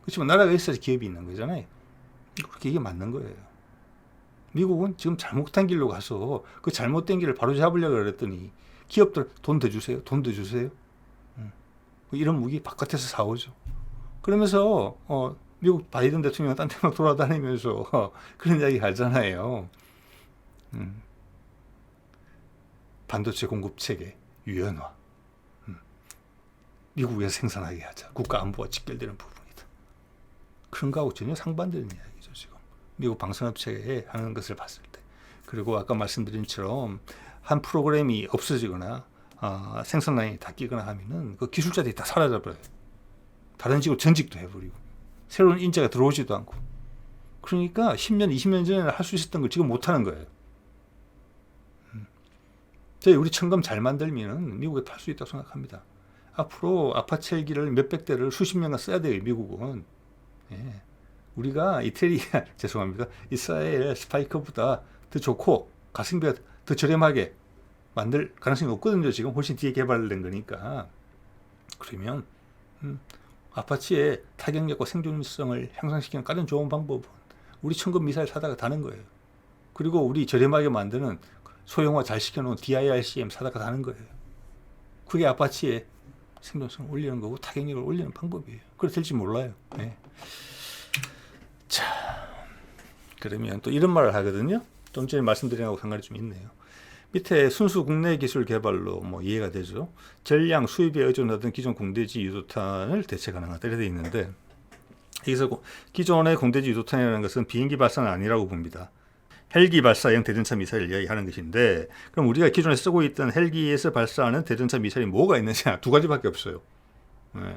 그렇지만 나라가 있어야지 기업이 있는 거잖아요. 그렇게 이게 맞는 거예요. 미국은 지금 잘못된 길로 가서 그 잘못된 길을 바로 잡으려고 그랬더니 기업들 돈 더 주세요. 돈 더 주세요. 이런 무기 바깥에서 사오죠. 그러면서 미국 바이든 대통령은 딴 데만 돌아다니면서 그런 이야기 하잖아요. 반도체 공급 체계 유연화. 미국에서 생산하게 하자. 국가 안보와 직결되는 부분이다. 그런 거하고 전혀 상반되는 이야기죠, 지금. 미국 방산업체에 하는 것을 봤을 때. 그리고 아까 말씀드린 것처럼 한 프로그램이 없어지거나 생산 라인이 닫히거나 하면은 그 기술자들이 다 사라져버려요. 다른 직으로 전직도 해버리고 새로운 인재가 들어오지도 않고. 그러니까 10년, 20년 전에는 할 수 있었던 걸 지금 못하는 거예요. 우리 천검 잘 만들면은 미국에 팔 수 있다고 생각합니다. 앞으로 아파치 헬기를 몇백 대를 수십 년간 써야 돼요, 미국은. 예. 우리가 죄송합니다. 이스라엘 스파이크보다 더 좋고 가성비가 더 저렴하게 만들 가능성이 없거든요. 지금 훨씬 뒤에 개발된 거니까. 그러면 아파치의 타격력과 생존성을 향상시키는 가장 좋은 방법은 우리 천금 미사일 사다가 다는 거예요. 그리고 우리 저렴하게 만드는 소형화 잘 시켜놓은 DIRCM 사다가 다는 거예요. 그게 아파치의 생존성을 올리는 거고 타격력을 올리는 방법이에요. 그래 될지 몰라요. 네. 자, 그러면 또 이런 말을 하거든요. 좀 전에 말씀드린 거하고 상관이 좀 있네요. 밑에 순수 국내 기술 개발로 뭐 이해가 되죠. 전량 수입에 의존하던 기존 공대지 유도탄을 대체 가능하다 이렇게 돼 있는데, 여기서 기존의 공대지 유도탄이라는 것은 비행기 발사는 아니라고 봅니다. 헬기 발사형 대전차 미사일을 이야기하는 것인데, 그럼 우리가 기존에 쓰고 있던 헬기에서 발사하는 대전차 미사일이 뭐가 있느냐? 두 가지밖에 없어요. 네.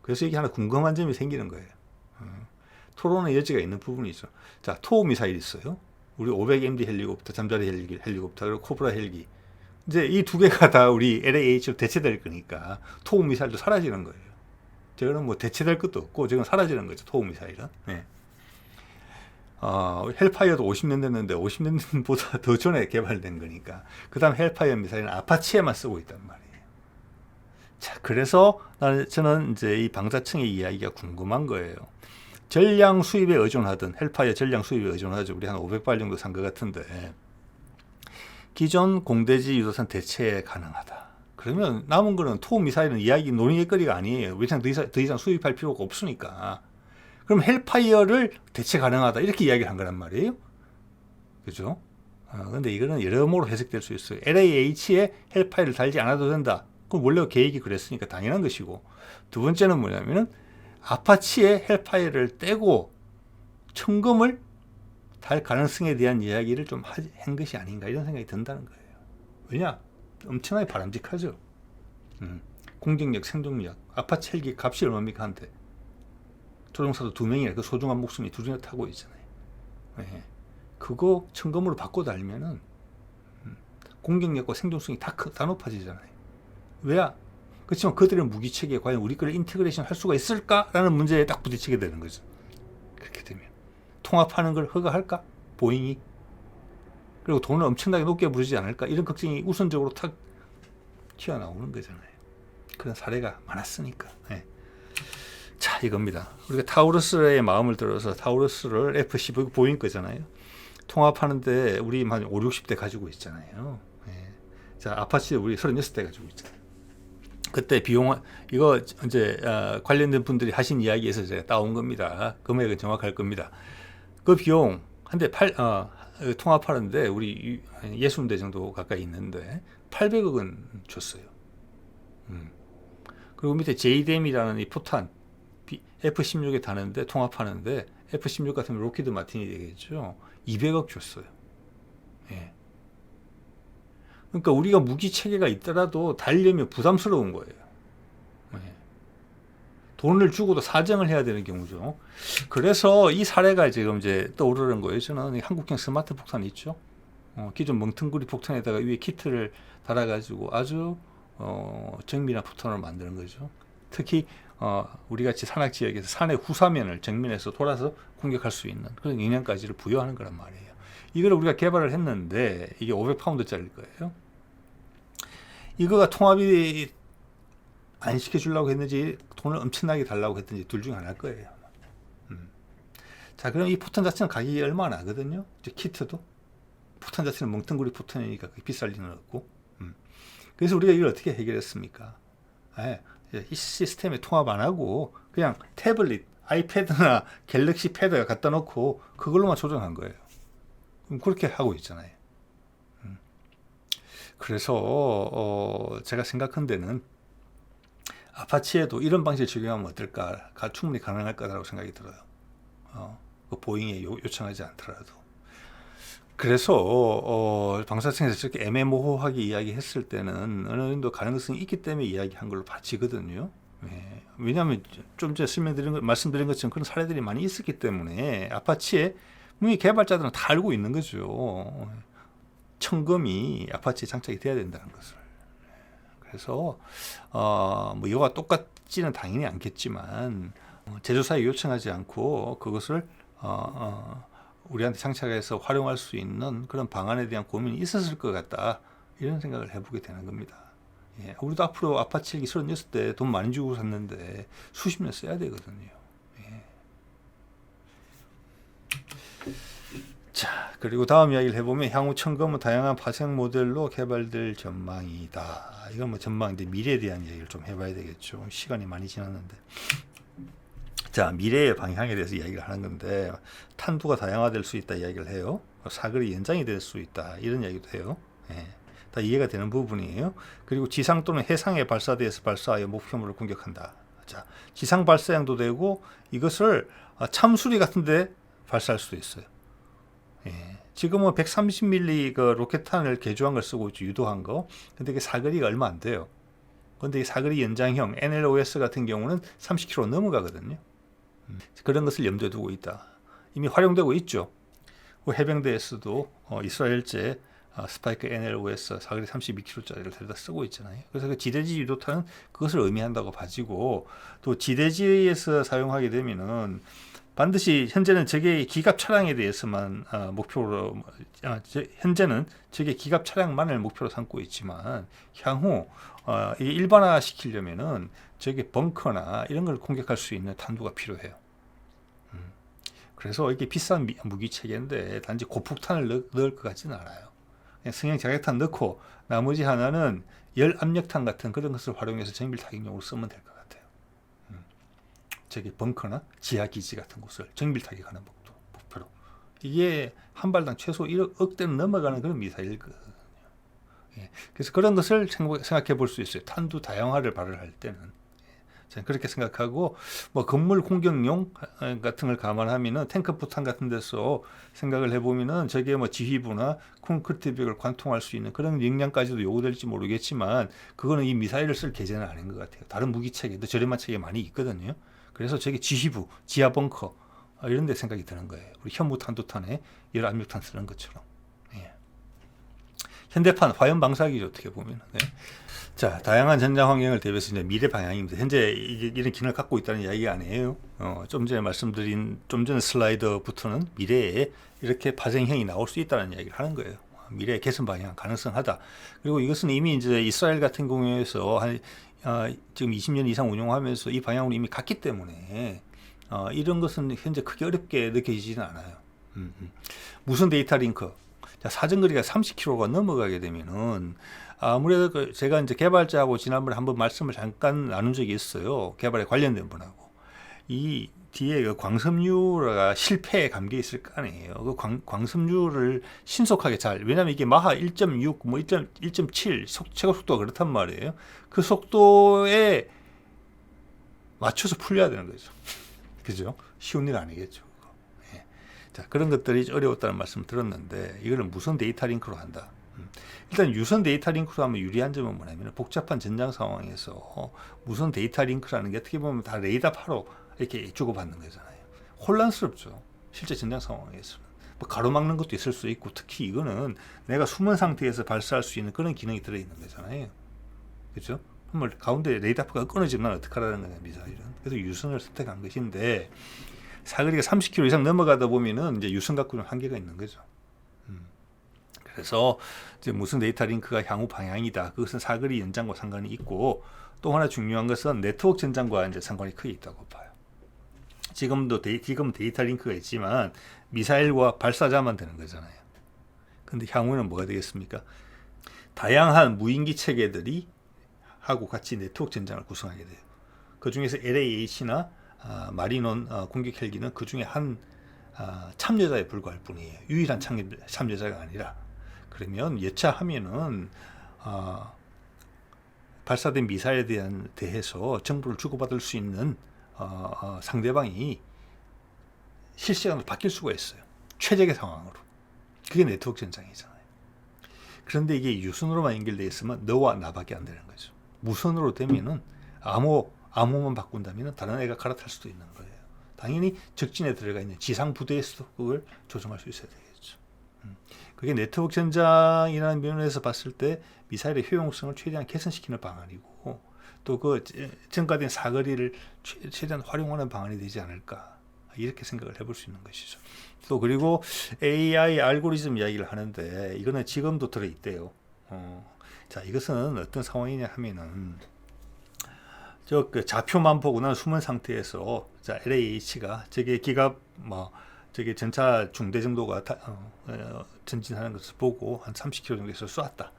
그래서 이게 하나 궁금한 점이 생기는 거예요. 토론의 여지가 있는 부분이죠. 자, 토우 미사일 있어요. 우리 500MD 헬리콥터, 잠자리 헬리콥터, 그리고 코브라 헬기. 이제 이 두 개가 다 우리 LAH로 대체될 거니까 토우 미사일도 사라지는 거예요. 저거는 뭐 대체될 것도 없고 저건 사라지는 거죠. 토우 미사일은. 네. 헬파이어도 50년 됐는데 50년보다 더 전에 개발된 거니까. 그 다음 헬파이어 미사일은 아파치에만 쓰고 있단 말이에요. 자, 그래서 저는 이제 이 방사청의 이야기가 궁금한 거예요. 전량 수입에 의존하던 헬파이어 전량 수입에 의존하죠. 우리 한 500발 정도 산 것 같은데 기존 공대지 유도탄 대체 가능하다. 그러면 남은 거는 토우 미사일은 이야기 논의의 거리가 아니에요. 왜냐하면 더 이상 수입할 필요가 없으니까. 그럼 헬파이어를 대체 가능하다 이렇게 이야기를 한 거란 말이에요. 그죠? 근데 이거는 여러모로 해석될 수 있어요. LAH에 헬파이어를 달지 않아도 된다. 그럼 원래 계획이 그랬으니까 당연한 것이고, 두 번째는 뭐냐면은 아파치에 헬파이어를 떼고 천금을 달 가능성에 대한 이야기를 좀 한 것이 아닌가 이런 생각이 든다는 거예요. 왜냐? 엄청나게 바람직하죠. 공격력, 생존력, 아파치 헬기 값이 얼마입니까 한데? 조종사도 2명이나 그 소중한 목숨이 둘이나 타고 있잖아요. 네. 그거 천금으로 바꿔 달면은 공격력과 생존성이 다 높아지잖아요. 왜야? 그렇지만 그들의 무기 체계에 과연 우리 거를 인테그레이션 할 수가 있을까라는 문제에 딱 부딪히게 되는 거죠. 그렇게 되면 통합하는 걸 허가할까? 보잉이? 그리고 돈을 엄청나게 높게 부르지 않을까? 이런 걱정이 우선적으로 탁 튀어나오는 거잖아요. 그런 사례가 많았으니까. 네. 자, 이겁니다. 우리가 타우루스의 마음을 들어서 타우루스를 F-15 보잉 거잖아요. 통합하는데 우리 한 5, 60대 가지고 있잖아요. 네. 자, 아파치 우리 36대 가지고 있잖아요. 그때 비용, 이거 이제 관련된 분들이 하신 이야기에서 제가 따온 겁니다. 금액은 정확할 겁니다. 그 비용 한 대 통합하는데 우리 60대 정도 가까이 있는데 800억 원 줬어요. 그리고 밑에 JDM이라는 이 포탄 F-16에 다는데 통합하는데 F-16 같으면 로키드 마틴이 되겠죠. 200억 줬어요. 예. 그러니까 우리가 무기 체계가 있더라도 달려면 부담스러운 거예요. 예. 돈을 주고도 사정을 해야 되는 경우죠. 그래서 이 사례가 지금 이제 떠오르는 거예요. 저는 한국형 스마트 폭탄 있죠. 기존 멍텅구리 폭탄에다가 위에 키트를 달아가지고 아주 정밀한 폭탄을 만드는 거죠. 특히 우리 같이 산악 지역에서 산의 후사면을 정면에서 돌아서 공격할 수 있는 그런 영향까지를 부여하는 거란 말이에요. 이걸 우리가 개발을 했는데 이게 500파운드짜리일 거예요. 이거가 통합이 안 시켜주려고 했는지 돈을 엄청나게 달라고 했든지 둘 중 하나일 거예요. 자, 그럼 이 포탄 자체는 가격이 얼마나 하거든요. 이제 키트도 포탄 자체는 멍텅구리 포탄이니까 비쌀 리는 없고. 그래서 우리가 이걸 어떻게 해결했습니까? 이 시스템에 통합 안 하고 그냥 태블릿, 아이패드나 갤럭시 패드 갖다 놓고 그걸로만 조정한 거예요. 그렇게 하고 있잖아요. 그래서 제가 생각한 데는 아파치에도 이런 방식을 적용하면 어떨까, 충분히 가능할 거라고 생각이 들어요. 그 보잉에 요청하지 않더라도. 그래서 방사청에서 저렇게 애매모호하게 이야기했을 때는 어느 정도 가능성이 있기 때문에 이야기한 걸로 봐지거든요. 예. 왜냐하면 좀 전에 말씀드린 것처럼 그런 사례들이 많이 있었기 때문에 아파치에 분명히 개발자들은 다 알고 있는 거죠. 천금이 아파치에 장착이 돼야 된다는 것을. 그래서 뭐 이거와 똑같지는 당연히 않겠지만 제조사에 요청하지 않고 그것을 우리한테 장착해서 활용할 수 있는 그런 방안에 대한 고민이 있었을 것 같다. 이런 생각을 해보게 되는 겁니다. 예, 우리도 앞으로 아파트 7기 36대 돈 많이 주고 샀는데 수십 년 써야 되거든요. 예. 자, 그리고 다음 이야기를 해보면 향후 첨가물 다양한 파생 모델로 개발될 전망이다. 이건 뭐 전망인데 미래에 대한 이야기를 좀 해봐야 되겠죠. 시간이 많이 지났는데. 자, 미래의 방향에 대해서 이야기를 하는 건데 탄두가 다양화될 수 있다 이야기를 해요. 사거리 연장이 될 수 있다 이런 이야기도 해요. 예, 다 이해가 되는 부분이에요. 그리고 지상 또는 해상에 발사대에서 발사하여 목표물을 공격한다. 자, 지상 발사형도 되고 이것을 참수리 같은데 발사할 수도 있어요. 예, 지금은 130mm 그 로켓탄을 개조한 걸 쓰고 있죠. 유도한 거. 근데 이게 사거리가 얼마 안 돼요. 근데 이 사거리 연장형 NLOS 같은 경우는 30km 넘어가거든요. 그런 것을 염두에 두고 있다. 이미 활용되고 있죠. 해병대에서도 이스라엘제 스파이크 NLOS 사거리 32km짜리를 데려다 쓰고 있잖아요. 그래서 그 지대지 유도탄은 그것을 의미한다고 봐지고 또 지대지에서 사용하게 되면은 반드시 현재는 저게 기갑 차량에 대해서만 목표로 현재는 저게 기갑 차량만을 목표로 삼고 있지만 향후 이게 일반화 시키려면은 저게 벙커나 이런 걸 공격할 수 있는 탄두가 필요해요. 그래서 이게 비싼 무기 체계인데 단지 고폭탄을 넣을 것 같지는 않아요. 그냥 성형 자격탄 넣고 나머지 하나는 열 압력탄 같은 그런 것을 활용해서 정밀 타격용으로 쓰면 될 것 같아요. 저기 벙커나 지하 기지 같은 곳을 정밀 타격하는 목표로. 이게 한 발당 최소 1억 대는 넘어가는 그런 미사일거든요. 예, 그래서 그런 것을 생각해 볼 수 있어요. 탄두 다양화를 발휘할 때는. 저는 그렇게 생각하고 뭐 건물 공격용 같은 걸 감안하면은 탱크 포탄 같은 데서 생각을 해보면은 저게 뭐 지휘부나 콘크리트 벽을 관통할 수 있는 그런 역량까지도 요구될지 모르겠지만 그거는 이 미사일을 쓸 계제는 아닌 것 같아요. 다른 무기 체계도 저렴한 체계 많이 있거든요. 그래서 저게 지휘부, 지하 벙커 이런 데 생각이 드는 거예요. 우리 현무 탄도탄에 열 압력탄 쓰는 것처럼. 예. 현대판 화염 방사기죠 어떻게 보면. 네. 자, 다양한 전장 환경을 대비해서 이제 미래 방향입니다. 현재 이런 기능을 갖고 있다는 이야기가 아니에요. 좀 전에 말씀드린 좀 전 슬라이드부터는 미래에 이렇게 파생형이 나올 수 있다는 이야기를 하는 거예요. 미래의 개선 방향 가능성하다. 그리고 이것은 이미 이제 이스라엘 같은 경우에서 지금 20년 이상 운용하면서 이 방향으로 이미 갔기 때문에 이런 것은 현재 크게 어렵게 느껴지지는 않아요. 무선 데이터 링크. 자, 사정거리가 30km가 넘어가게 되면은 아무래도 제가 이제 개발자하고 지난번에 한번 말씀을 잠깐 나눈 적이 있어요. 개발에 관련된 분하고. 이 뒤에 그 광섬유가 실패에 감겨 있을 거 아니에요. 그 광섬유를 신속하게 왜냐면 이게 마하 1.6, 뭐 1.7 최고 속도가 그렇단 말이에요. 그 속도에 맞춰서 풀려야 되는 거죠. 그죠? 쉬운 일 아니겠죠. 예. 자, 그런 것들이 어려웠다는 말씀을 들었는데 이거를 무선 데이터 링크로 한다. 일단 유선 데이터 링크로 하면 유리한 점은 뭐냐면 복잡한 전장 상황에서 무선 데이터 링크라는 게 어떻게 보면 다 레이더파로 이렇게 주고받는 거잖아요. 혼란스럽죠. 실제 전장 상황에서는. 뭐 가로막는 것도 있을 수 있고 특히 이거는 내가 숨은 상태에서 발사할 수 있는 그런 기능이 들어있는 거잖아요. 그렇죠? 그럼 가운데 레이더파가 끊어지면 어떡하라는 거냐 미사일은. 그래서 유선을 선택한 것인데 사거리가 30km 이상 넘어가다 보면은 이제 유선 갖고는 한계가 있는 거죠. 그래서 이제 무슨 데이터 링크가 향후 방향이다. 그것은 사거리 연장과 상관이 있고 또 하나 중요한 것은 네트워크 전장과 이제 상관이 크게 있다고 봐요. 지금 데이터 링크가 있지만 미사일과 발사자만 되는 거잖아요. 근데 향후는 뭐가 되겠습니까? 다양한 무인기 체계들이 하고 같이 네트워크 전장을 구성하게 돼요. 그 중에서 LAH나 마리논 공격 헬기는 그 중에 한 참여자에 불과할 뿐이에요. 유일한 참여자가 아니라. 그러면 여차하면은 발사된 미사일에 대해서 정보를 주고받을 수 있는 상대방이 실시간으로 바뀔 수가 있어요. 최적의 상황으로. 그게 네트워크 전장이잖아요. 그런데 이게 유선으로만 연결되어 있으면 너와 나밖에 안 되는 거죠. 무선으로 되면은 암호만 바꾼다면 다른 애가 갈아탈 수도 있는 거예요. 당연히 적진에 들어가 있는 지상 부대에서도 그걸 조정할 수 있어야 되겠죠. 그게 네트워크 전장이라는 면에서 봤을 때 미사일의 효용성을 최대한 개선시키는 방안이고 또 그 증가된 사거리를 최대한 활용하는 방안이 되지 않을까 이렇게 생각을 해볼 수 있는 것이죠. 또 그리고 AI 알고리즘 이야기를 하는데 이거는 지금도 들어있대요. 자, 이것은 어떤 상황이냐 하면은 그 좌표만 보고 나는 숨은 상태에서 자, LAH가 저게 기갑 저게 전차 중대 정도가 전진하는 것을 보고 한 30km 정도에서 쏘았다.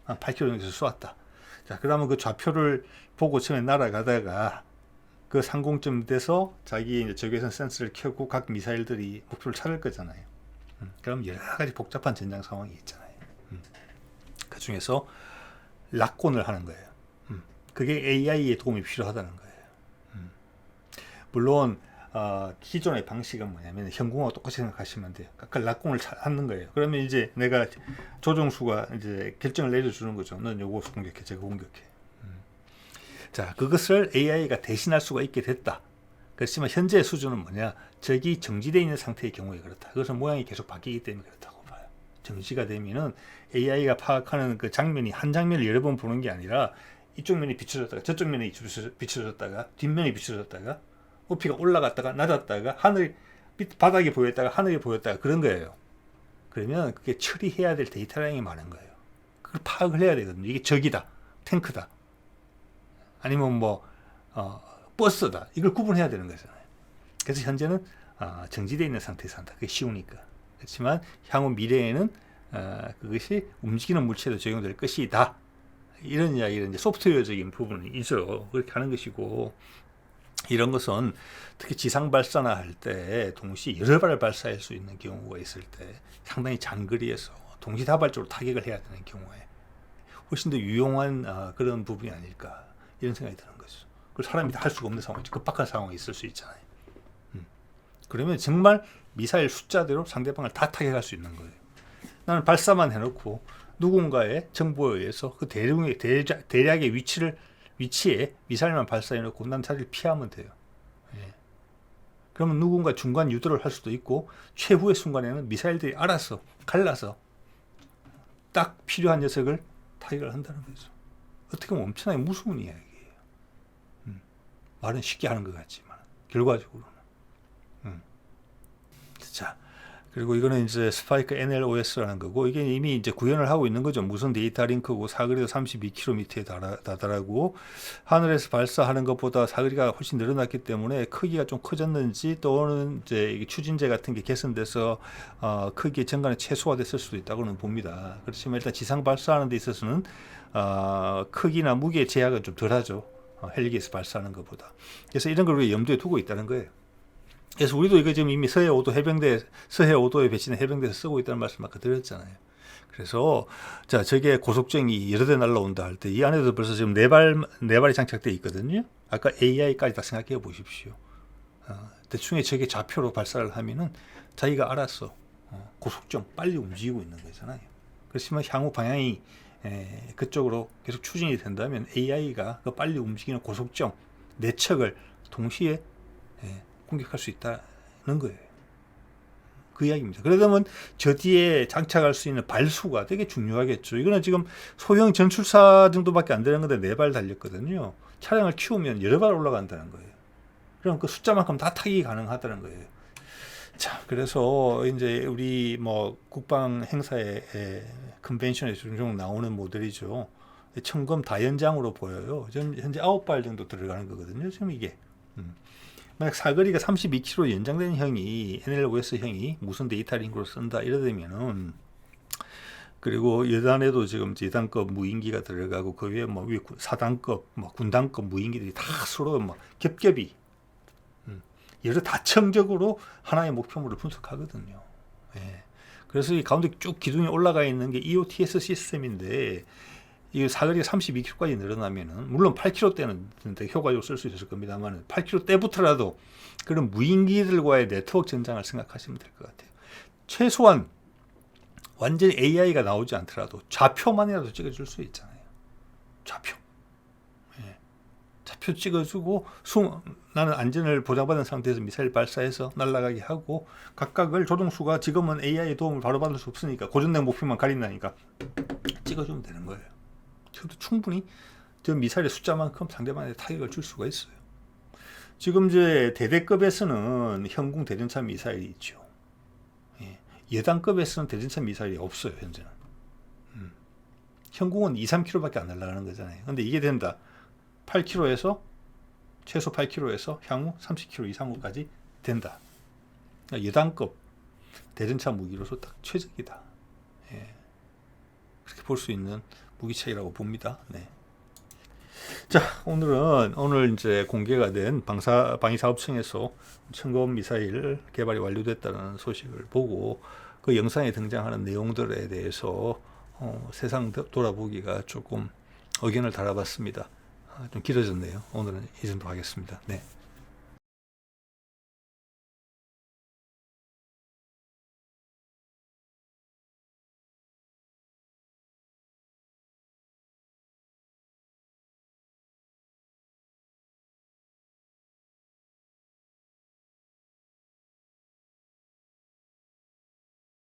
한 8km 정도에서 쏘았다. 자, 그러면 그 좌표를 보고 처음에 날아가다가 그 상공점 돼서 자기 이제 적외선 센서를 켜고 각 미사일들이 목표를 찾을 거잖아요. 그럼 여러 가지 복잡한 전장 상황이 있잖아요. 그 중에서 락곤을 하는 거예요. 그게 AI의 도움이 필요하다는 거예요. 물론 기존의 방식은 뭐냐면 현궁하고 똑같이 생각하시면 돼요. 그 락공을 하는 거예요. 그러면 이제 내가 조종수가 이제 결정을 내려주는 거죠. 넌 요거 공격해, 저거 공격해. 자, 그것을 AI가 대신할 수가 있게 됐다. 그렇지만 현재의 수준은 뭐냐? 적이 정지되어 있는 상태의 경우에 그렇다. 그것은 모양이 계속 바뀌기 때문에 그렇다고 봐요. 정지가 되면은 AI가 파악하는 그 장면이 한 장면을 여러 번 보는 게 아니라 이쪽 면이 비춰졌다가 저쪽 면이 비춰졌다가 뒷면이 비춰졌다가 높이가 올라갔다가 낮았다가 하늘 바닥이 보였다가 하늘이 보였다가 그런 거예요. 그러면 그게 처리해야 될 데이터량이 많은 거예요. 그걸 파악을 해야 되거든요. 이게 적이다, 탱크다, 아니면 버스다. 이걸 구분해야 되는 거잖아요. 그래서 현재는 정지되어 있는 상태에서 한다. 그게 쉬우니까. 그렇지만 향후 미래에는 그것이 움직이는 물체도 적용될 것이다. 이런 이야기는 이제 소프트웨어적인 부분이 있어요. 그렇게 하는 것이고, 이런 것은 특히 지상 발사나 할 때 동시에 여러 발을 발사할 수 있는 경우가 있을 때 상당히 장거리에서 동시다발적으로 타격을 해야 되는 경우에 훨씬 더 유용한 그런 부분이 아닐까 이런 생각이 드는 거죠. 그걸 사람이 다 할 수가 없는 상황이죠. 급박한 상황이 있을 수 있잖아요. 그러면 정말 미사일 숫자대로 상대방을 다 타격할 수 있는 거예요. 나는 발사만 해놓고 누군가의 정보에 의해서 그 대략의 위치에 미사일만 발사해놓고 난 자리를 피하면 돼요. 예. 그러면 누군가 중간 유도를 할 수도 있고 최후의 순간에는 미사일들이 알아서 갈라서 딱 필요한 녀석을 타격을 한다는 거죠. 어떻게 보면 엄청나게 무서운 이야기예요. 말은 쉽게 하는 것 같지만 결과적으로는. 자, 그리고 이거는 이제 스파이크 NLOS라는 거고, 이게 이미 이제 구현을 하고 있는 거죠. 무선 데이터 링크고 사거리도 32km에 다다르고 하늘에서 발사하는 것보다 사거리가 훨씬 늘어났기 때문에 크기가 좀 커졌는지 또는 이제 추진제 같은 게 개선돼서 크기의 증가는 최소화됐을 수도 있다고는 봅니다. 그렇지만 일단 지상 발사하는 데 있어서는 크기나 무게 제약은 좀 덜하죠. 헬기에서 발사하는 것보다. 그래서 이런 걸 우리가 염두에 두고 있다는 거예요. 그래서 우리도 이거 지금 이미 서해 5도에 배치된 해병대에서 쓰고 있다는 말씀 아까 드렸잖아요. 그래서 자, 저게 고속정이 여러 대 날라온다 할 때 이 안에도 벌써 지금 네 발이 장착되어 있거든요. 아까 AI까지 다 생각해 보십시오. 대충의 저게 좌표로 발사를 하면은 자기가 알아서 고속정 빨리 움직이고 있는 거잖아요. 그렇지만 향후 방향이 그쪽으로 계속 추진이 된다면 AI가 그 빨리 움직이는 고속정 네 척을 동시에 공격할 수 있다는 거예요. 그 이야기입니다. 그러다면 저 뒤에 장착할 수 있는 발수가 되게 중요하겠죠. 이거는 지금 소형 전출사 정도밖에 안 되는 건데 4발 달렸거든요. 차량을 키우면 여러 발 올라간다는 거예요. 그럼 그 숫자만큼 다 타격이 가능하다는 거예요. 자, 그래서 이제 우리 국방 행사의 컨벤션에 종종 나오는 모델이죠. 청검 다연장으로 보여요. 지금 현재 9발 정도 들어가는 거거든요. 지금 이게. 만약 사거리가 32km 연장된 형이 NLOS 형이 무슨 데이터 링크로 쓴다 이러다면은, 그리고 여단에도 지금 예단급 무인기가 들어가고 그 위에 위에 사단급 군단급 무인기들이 다 서로 겹겹이 여러 다층적으로 하나의 목표물을 분석하거든요. 예. 그래서 이 가운데 쭉 기둥이 올라가 있는 게 EOTS 시스템인데, 이 사거리가 32km까지 늘어나면은, 물론 8km대는 효과적으로 쓸 수 있을 겁니다만 8km대부터라도 그런 무인기들과의 네트워크 전장을 생각하시면 될 것 같아요. 최소한 완전히 AI가 나오지 않더라도 좌표만이라도 찍어줄 수 있잖아요. 좌표. 예. 좌표 찍어주고 나는 안전을 보장받은 상태에서 미사일 발사해서 날아가게 하고 각각을 조종수가 지금은 AI 도움을 바로 받을 수 없으니까 고정된 목표만 가린다니까 찍어주면 되는 거예요. 저도 충분히 저 미사일의 숫자만큼 상대방한테 타격을 줄 수가 있어요. 지금 이제 대대급에서는 현궁 대전차 미사일이 있죠. 예. 여단급에서는 대전차 미사일이 없어요, 현재는. 현궁은 2, 3km밖에 안 날아가는 거잖아요. 근데 이게 된다. 8km에서 최소 8km에서 향후 30km 이상까지 된다. 그러니까 여단급 대전차 무기로서 딱 최적이다. 예. 그렇게 볼 수 있는 무기체계라고 봅니다. 네. 자, 오늘 이제 공개가 된 방위사업청에서 천검 미사일 개발이 완료됐다는 소식을 보고 그 영상에 등장하는 내용들에 대해서 세상 돌아보기가 조금 의견을 달아봤습니다. 좀 길어졌네요. 오늘은 이 정도 하겠습니다. 네.